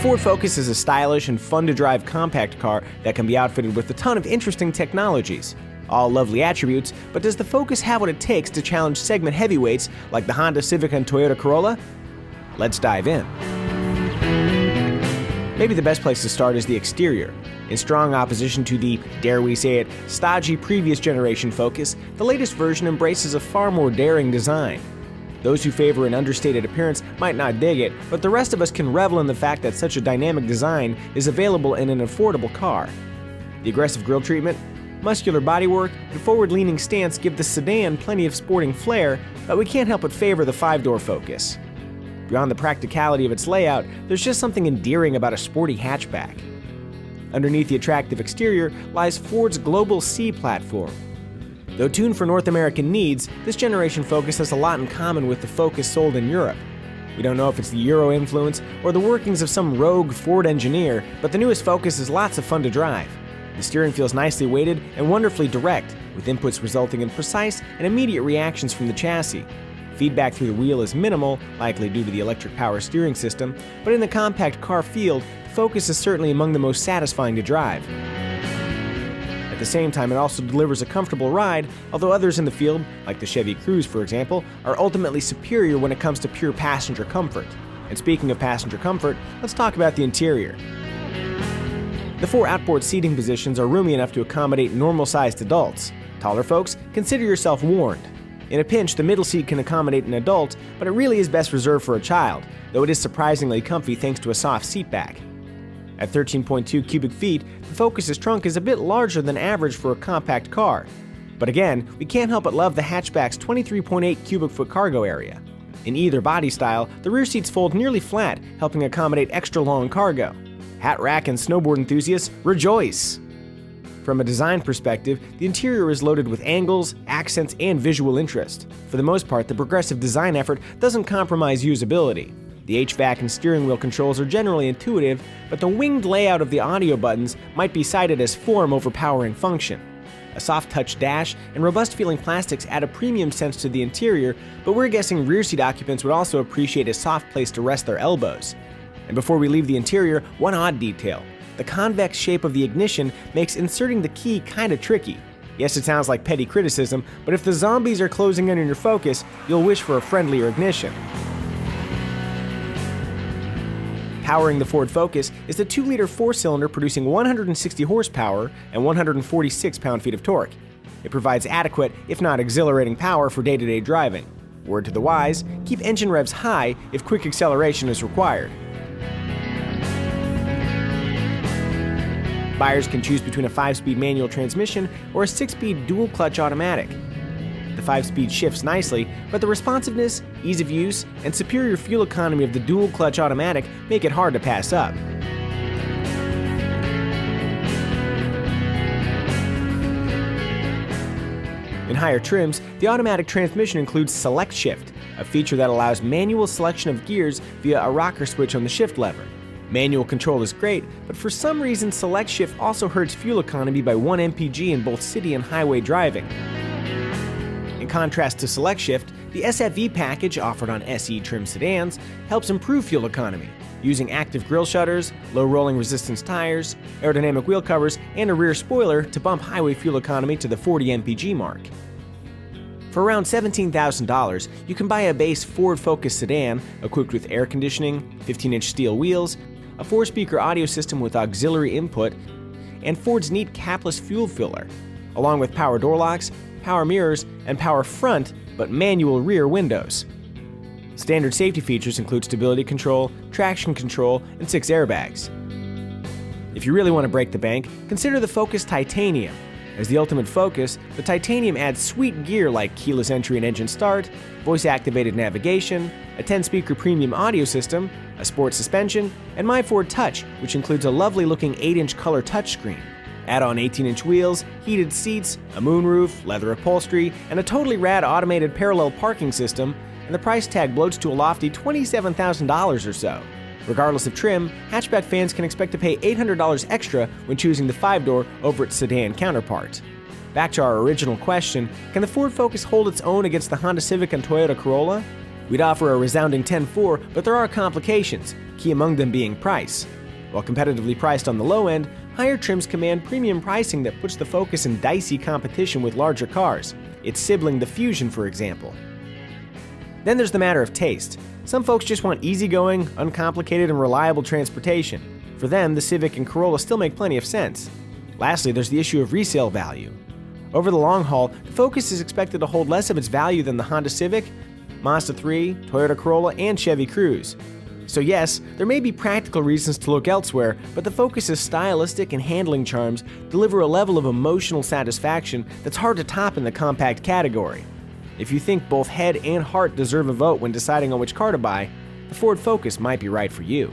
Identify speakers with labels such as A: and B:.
A: Ford Focus is a stylish and fun-to-drive compact car that can be outfitted with a ton of interesting technologies. All lovely attributes, but does the Focus have what it takes to challenge segment heavyweights like the Honda Civic and Toyota Corolla? Let's dive in. Maybe the best place to start is the exterior. In strong opposition to the, dare we say it, stodgy previous generation Focus, the latest version embraces a far more daring design. Those who favor an understated appearance might not dig it, but the rest of us can revel in the fact that such a dynamic design is available in an affordable car. The aggressive grille treatment, muscular bodywork, and forward-leaning stance give the sedan plenty of sporting flair, but we can't help but favor the 5-door Focus. Beyond the practicality of its layout, there's just something endearing about a sporty hatchback. Underneath the attractive exterior lies Ford's Global C platform. Though tuned for North American needs, this generation Focus has a lot in common with the Focus sold in Europe. We don't know if it's the Euro influence or the workings of some rogue Ford engineer, but the newest Focus is lots of fun to drive. The steering feels nicely weighted and wonderfully direct, with inputs resulting in precise and immediate reactions from the chassis. Feedback through the wheel is minimal, likely due to the electric power steering system, but in the compact car field, the Focus is certainly among the most satisfying to drive. At the same time, it also delivers a comfortable ride, although others in the field, like the Chevy Cruze for example, are ultimately superior when it comes to pure passenger comfort. And speaking of passenger comfort, let's talk about the interior. The 4 outboard seating positions are roomy enough to accommodate normal-sized adults. Taller folks, consider yourself warned. In a pinch, the middle seat can accommodate an adult, but it really is best reserved for a child, though it is surprisingly comfy thanks to a soft seat back. At 13.2 cubic feet, the Focus's trunk is a bit larger than average for a compact car. But again, we can't help but love the hatchback's 23.8 cubic foot cargo area. In either body style, the rear seats fold nearly flat, helping accommodate extra long cargo. Hat rack and snowboard enthusiasts, rejoice! From a design perspective, the interior is loaded with angles, accents, and visual interest. For the most part, the progressive design effort doesn't compromise usability. The HVAC and steering wheel controls are generally intuitive, but the winged layout of the audio buttons might be cited as form over power and function. A soft-touch dash and robust-feeling plastics add a premium sense to the interior, but we're guessing rear seat occupants would also appreciate a soft place to rest their elbows. And before we leave the interior, one odd detail. The convex shape of the ignition makes inserting the key kinda tricky. Yes, it sounds like petty criticism, but if the zombies are closing in on your Focus, you'll wish for a friendlier ignition. Powering the Ford Focus is the 2-liter 4-cylinder producing 160 horsepower and 146 pound-feet of torque. It provides adequate, if not exhilarating power for day-to-day driving. Word to the wise, keep engine revs high if quick acceleration is required. Buyers can choose between a 5-speed manual transmission or a 6-speed dual-clutch automatic. The 5-speed shifts nicely, but the responsiveness, ease of use, and superior fuel economy of the dual-clutch automatic make it hard to pass up. In higher trims, the automatic transmission includes Select Shift, a feature that allows manual selection of gears via a rocker switch on the shift lever. Manual control is great, but for some reason Select Shift also hurts fuel economy by 1 mpg in both city and highway driving. In contrast to Select Shift, the SFE package offered on SE trim sedans helps improve fuel economy, using active grille shutters, low rolling resistance tires, aerodynamic wheel covers, and a rear spoiler to bump highway fuel economy to the 40 mpg mark. For around $17,000, you can buy a base Ford Focus sedan equipped with air conditioning, 15-inch steel wheels, a 4-speaker audio system with auxiliary input, and Ford's neat capless fuel filler, along with power door locks, power mirrors, and power front but manual rear windows. Standard safety features include stability control, traction control, and 6 airbags. If you really want to break the bank, consider the Focus Titanium. As the ultimate Focus, the Titanium adds sweet gear like keyless entry and engine start, voice-activated navigation, a 10-speaker premium audio system, a sports suspension, and My Ford Touch, which includes a lovely-looking 8-inch color touchscreen. Add on 18-inch wheels, heated seats, a moonroof, leather upholstery, and a totally rad automated parallel parking system, and the price tag bloats to a lofty $27,000 or so. Regardless of trim, hatchback fans can expect to pay $800 extra when choosing the 5-door over its sedan counterpart. Back to our original question, can the Ford Focus hold its own against the Honda Civic and Toyota Corolla? We'd offer a resounding 10-4, but there are complications, key among them being price. While competitively priced on the low end, higher trims command premium pricing that puts the Focus in dicey competition with larger cars, its sibling the Fusion, for example. Then there's the matter of taste. Some folks just want easygoing, uncomplicated, and reliable transportation. For them, the Civic and Corolla still make plenty of sense. Lastly, there's the issue of resale value. Over the long haul, the Focus is expected to hold less of its value than the Honda Civic, Mazda 3, Toyota Corolla, and Chevy Cruze. So yes, there may be practical reasons to look elsewhere, but the Focus's stylistic and handling charms deliver a level of emotional satisfaction that's hard to top in the compact category. If you think both head and heart deserve a vote when deciding on which car to buy, the Ford Focus might be right for you.